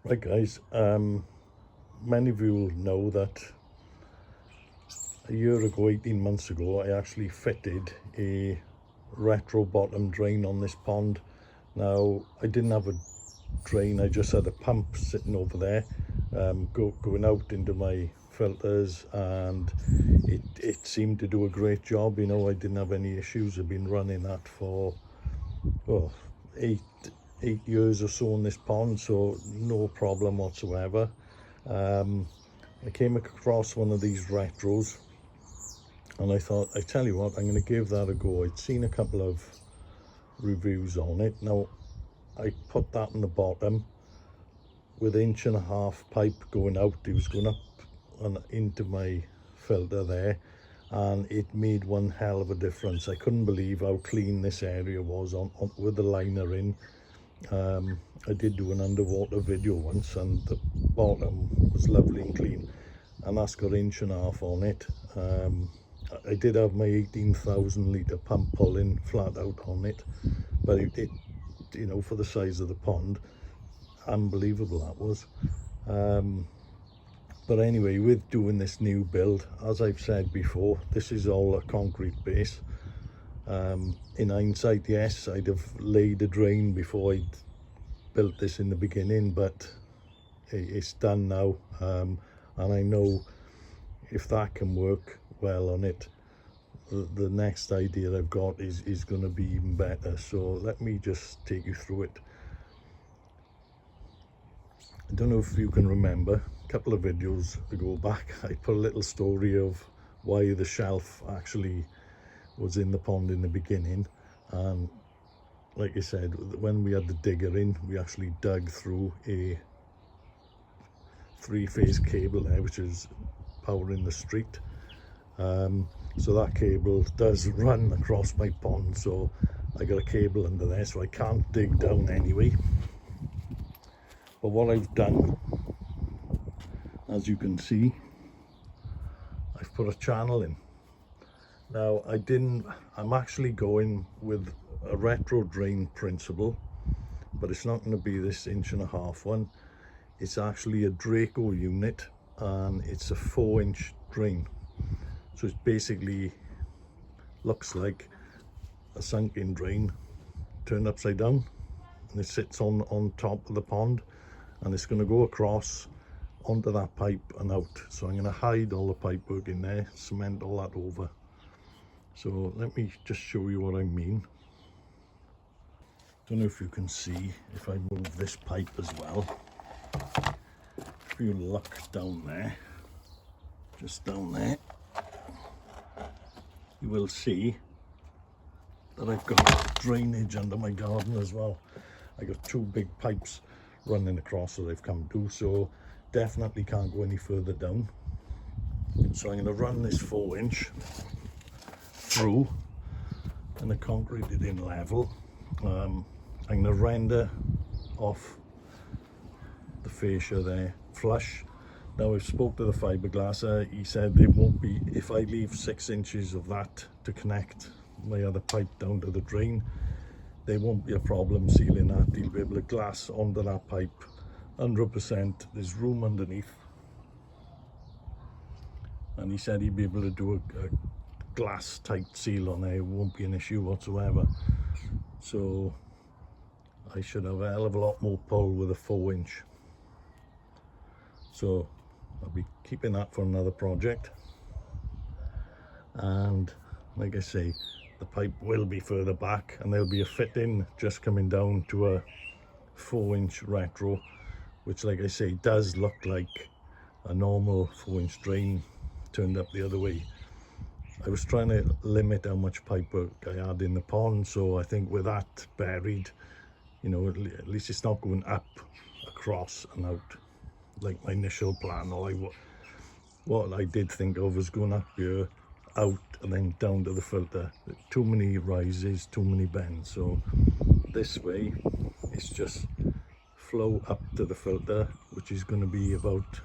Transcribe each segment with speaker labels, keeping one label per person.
Speaker 1: Right guys, many of you will know that a year ago, 18 months ago, I actually fitted a retro bottom drain on this pond. Now, I didn't have a drain, I just had a pump sitting over there, going out into my filters, and it seemed to do a great job. You know, I didn't have any issues. I've been running that for, well, eight years or so in this pond, so no problem whatsoever. I came across one of these retros and I thought, I tell you what, I'm going to give that a go. I'd seen a couple of reviews on it. Now I put that in the bottom with 1.5 inch pipe going out. It was going up and into my filter there, and it made one hell of a difference. I couldn't believe how clean this area was on with the liner in. I did do an underwater video once and the bottom was lovely and clean, and that's got 1.5 inches on it. I did have my 18,000 litre pump pulling flat out on it, but it you know, for the size of the pond, unbelievable that was. But anyway, with doing this new build, as I've said before, this is all a concrete base. In hindsight, yes, I'd have laid a drain before I'd built this in the beginning, but it's done now, and I know if that can work well on it, the next idea I've got is going to be even better. So let me just take you through it. I don't know if you can remember, a couple of videos ago back, I put a little story of why the shelf actually was in the pond in the beginning. And like I said, when we had the digger in, we actually dug through a 3-phase cable there, which is powering the street. So that cable does run across my pond, so I got a cable under there, so I can't dig down anyway. But what I've done, as you can see, I've put a channel in. Now I'm actually going with a retro drain principle, but it's not going to be this 1.5 inch one. It's actually a Draco unit, and it's a 4-inch drain. So it basically looks like a sunken drain turned upside down, and it sits on top of the pond, and it's going to go across onto that pipe and out. So I'm going to hide all the pipe work in there, cement all that over. So let me just show you what I mean. Don't know if you can see if I move this pipe as well. If you look down there, just down there, you will see that I've got drainage under my garden as well. I got 2 big pipes running across that I've come to, so definitely can't go any further down. So I'm going to run this 4-inch through and the concrete it in level. I'm going to render off the fascia there flush. Now I've spoke to the fiberglasser. He said it won't be, if I leave 6 inches of that to connect my other pipe down to the drain, there won't be a problem sealing that. He'll be able to glass onto that pipe 100%. There's room underneath, and he said he'd be able to do a glass tight seal on there. It won't be an issue whatsoever. So I should have a hell of a lot more pull with a 4-inch. So I'll be keeping that for another project. And like I say, the pipe will be further back, and there'll be a fitting just coming down to a 4-inch retro, which, like I say, does look like a normal 4-inch drain turned up the other way. I was trying to limit how much pipework I had in the pond, so I think with that buried, you know, at least it's not going up, across and out like my initial plan. Or what I did think of was going up here, out, and then down to the filter. Too many rises, too many bends. So this way it's just flow up to the filter, which is going to be about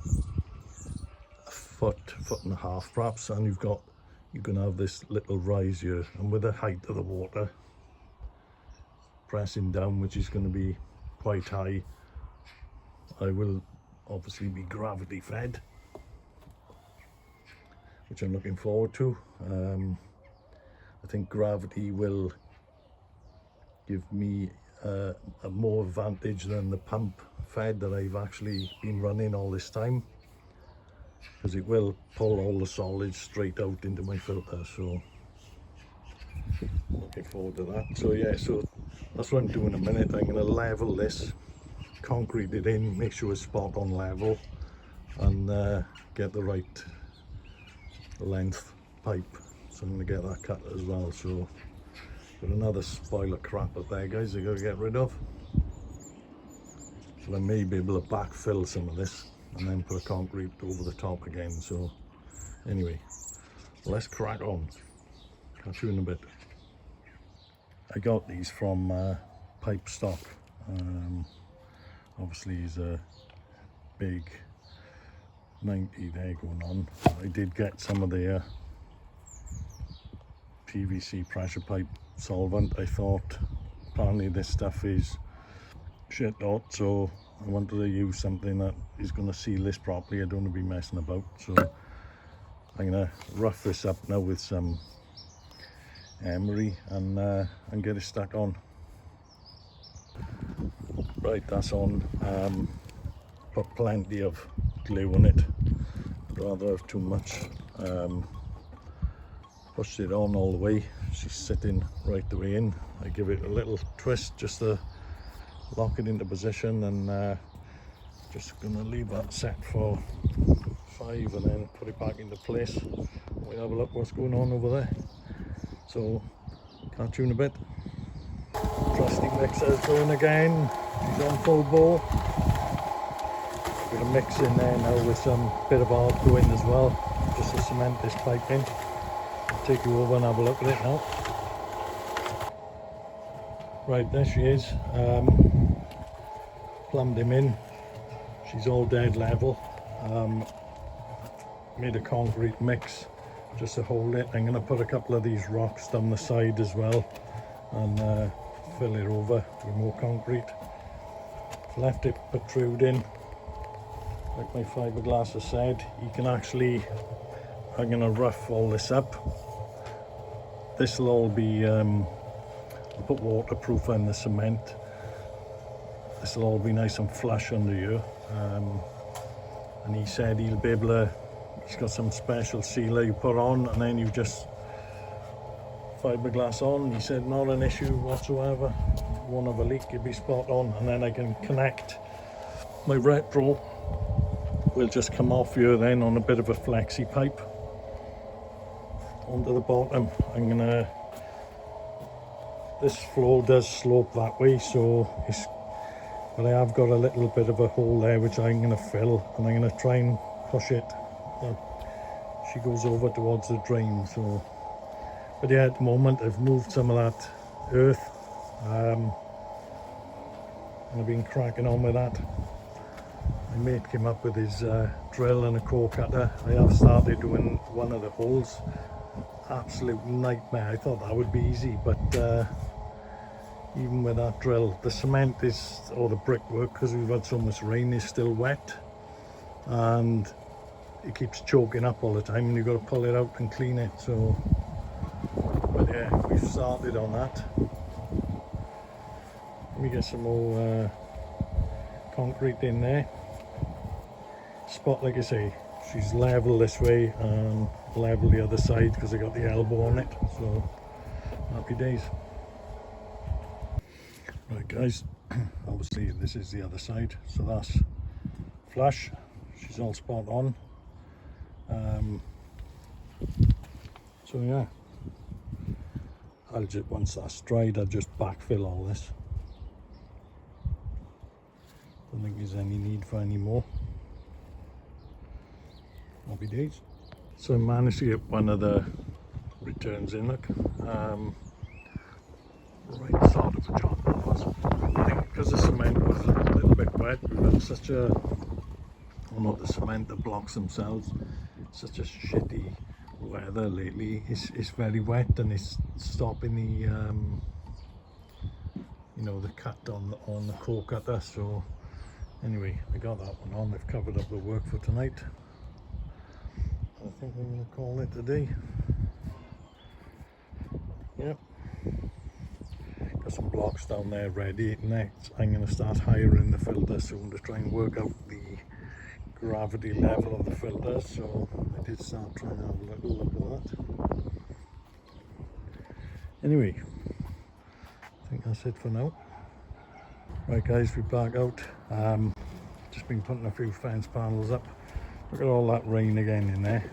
Speaker 1: a foot and a half perhaps, and you're going to have this little rise here, and with the height of the water pressing down, which is going to be quite high, I will obviously be gravity fed, which I'm looking forward to. I think gravity will give me a more advantage than the pump fed that I've actually been running all this time, because it will pull all the solids straight out into my filter. So looking forward to that. So yeah, so that's what I'm doing in a minute. I'm going to level this, concrete it in, make sure it's spot on level, and get the right length pipe. So I'm going to get that cut as well. So got another spoiler crap up there, guys, I got to get rid of. So I may be able to backfill some of this and then put a concrete over the top again. So anyway, let's crack on. Catch you in a bit. I got these from Pipe Stock. Obviously he's a big 90 there going on. I did get some of their PVC pressure pipe solvent. I thought apparently this stuff is shit hot, so I wanted to use something that is going to seal this properly. I don't want to be messing about, so I'm going to rough this up now with some emery and get it stuck on. Right, that's on. Put plenty of glue on it, rather have too much. Pushed it on all the way. She's sitting right the way in. I give it a little twist just to lock it into position, and just gonna leave that set for 5 and then put it back into place. We'll have a look what's going on over there. So catch you in a bit. Trusty mixer's going again. She's on full bore. Got a mix in there now with some bit of hard going as well, just to cement this pipe in. I'll take you over and have a look at it now. Right, there she is. Plumbed him in. She's all dead level. Made a concrete mix just to hold it. I'm going to put a couple of these rocks down the side as well and fill it over with more concrete. Left it protruding, like my fiberglass has said. You can actually, I'm going to rough all this up. This will all be, I'll put waterproof on the cement. This will all be nice and flush under here. And he said he'll be able to, he's got some special sealer you put on and then you just fiberglass on. He said not an issue whatsoever. Won't have a leak, you'll be spot on. And then I can connect my retro. Will just come off here then on a bit of a flexi pipe onto the bottom. I'm gonna, this floor does slope that way, so it's, but I have got a little bit of a hole there which I'm gonna fill, and I'm gonna try and push it. She goes over towards the drain. So, but yeah, at the moment I've moved some of that earth, and I've been cracking on with that. My mate came up with his drill and a core cutter. I have started doing one of the holes. Absolute nightmare. I thought that would be easy, but even with that drill, the cement is, or the brickwork, because we've had so much rain, is still wet and it keeps choking up all the time, and you've got to pull it out and clean it. So, but yeah, we've started on that. Let me get some more concrete in there. Spot, like I say, she's level this way and level the other side because I got the elbow on it. So happy days. Right guys, obviously this is the other side, so that's flush. She's all spot on. So yeah, I'll just, once that's dried, I'll just backfill all this. Don't think there's any need for any more. Happy days. So I managed to get one of the returns in, look. Right sort of a job that was. I think because the cement was a little bit wet, we've had such a, well, not the cement, the blocks themselves, such a shitty weather lately. It's very wet and it's stopping the you know, the cut on the core cutter. So Anyway, I got that one on. They've covered up the work for tonight. I think I'm going to call it a day. Yep. Got some blocks down there ready. Next, I'm going to start hiring the filter soon to try and work out the gravity level of the filter. So I did start trying to have a little look at that. Anyway, I think that's it for now. Right guys, we're back out. Just been putting a few fence panels up. Look at all that rain again in there.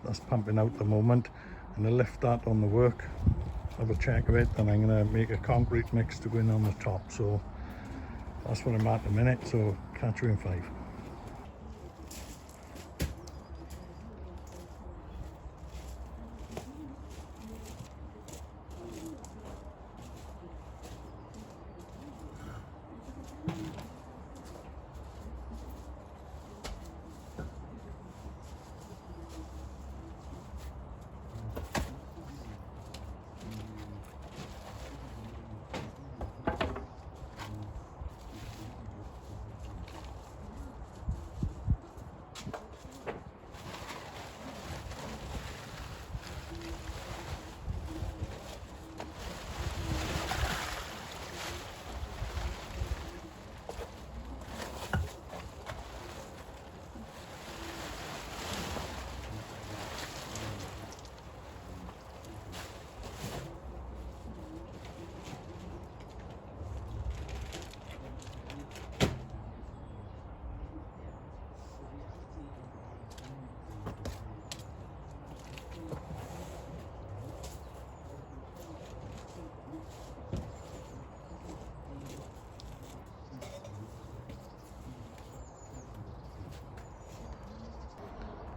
Speaker 1: That's pumping out at the moment. I'm going to lift that on the work, have a check of it, and I'm going to make a concrete mix to go in on the top. So that's what I'm at the minute, so catch you in 5.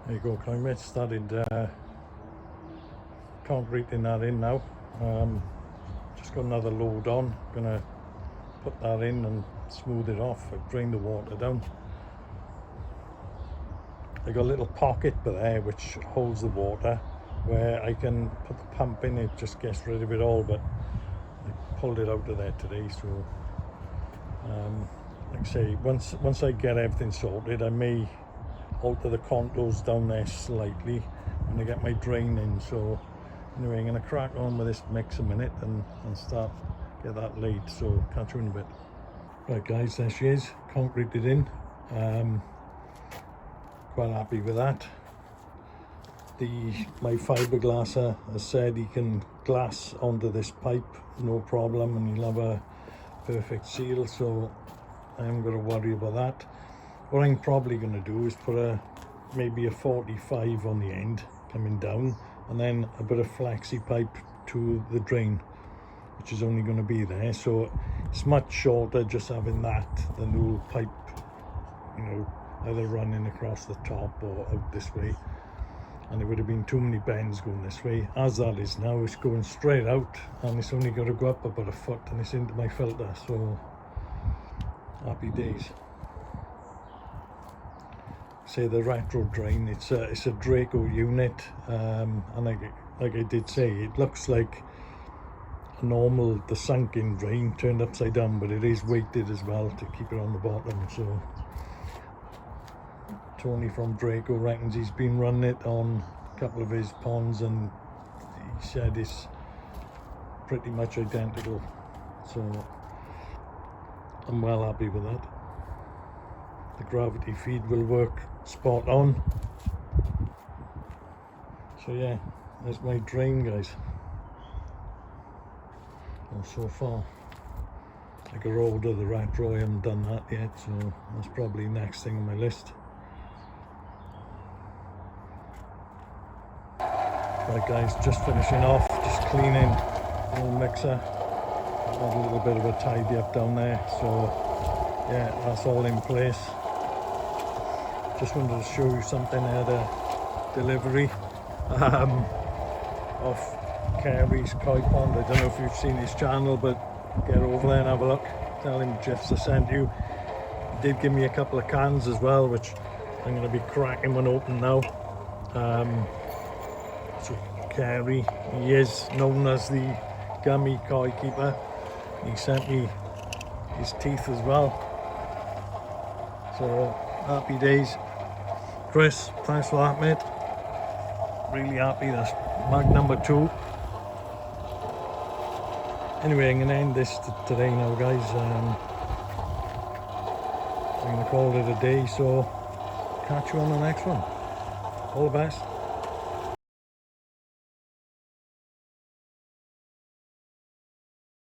Speaker 1: There you go, climate started concreting that in now. Just got another load on, gonna put that in and smooth it off. I've drained the water down. I got a little pocket there which holds the water where I can put the pump in. It just gets rid of it all, but I pulled it out of there today. So like I say, once I get everything sorted, I may alter the contours down there slightly when I get my drain in. So anyway, I'm going to crack on with this mix a minute and start get that laid. So catch you in a bit. Right guys, there she is, concreted in. Quite happy with that. My fiberglasser has said he can glass onto this pipe no problem, and he'll have a perfect seal, so I haven't got to worry about that. What I'm probably going to do is put maybe a 45 on the end coming down, and then a bit of flexi pipe to the drain, which is only going to be there. So it's much shorter just having that than the little pipe, you know, either running across the top or out this way. And there would have been too many bends going this way. As that is now, it's going straight out, and it's only got to go up about a foot, and it's into my filter. So happy days. Say the retro drain, it's a Draco unit, and like I did say, it looks like a normal, the sunken drain turned upside down, but it is weighted as well to keep it on the bottom. So Tony from Draco reckons he's been running it on a couple of his ponds, and he said it's pretty much identical. So I'm well happy with that. The gravity feed will work spot on. So yeah, there's my drain, guys. Well, so far I got hold of the retro. I haven't done that yet, so that's probably next thing on my list. Right guys, just finishing off, just cleaning the old mixer. Had a little bit of a tidy up down there, so yeah, that's all in place. Just wanted to show you something. I had a delivery of Kerry's koi pond. I don't know if you've seen his channel, but get over there and have a look. Tell him Jeff's sent you. He did give me a couple of cans as well, which I'm going to be cracking one open now. So Kerry, he is known as the gummy koi keeper. He sent me his teeth as well. So happy days. Chris, thanks for that, mate. Really happy. That's mag number 2. Anyway, I'm going to end this today now, guys. I'm going to call it a day, so catch you on the next one. All the best.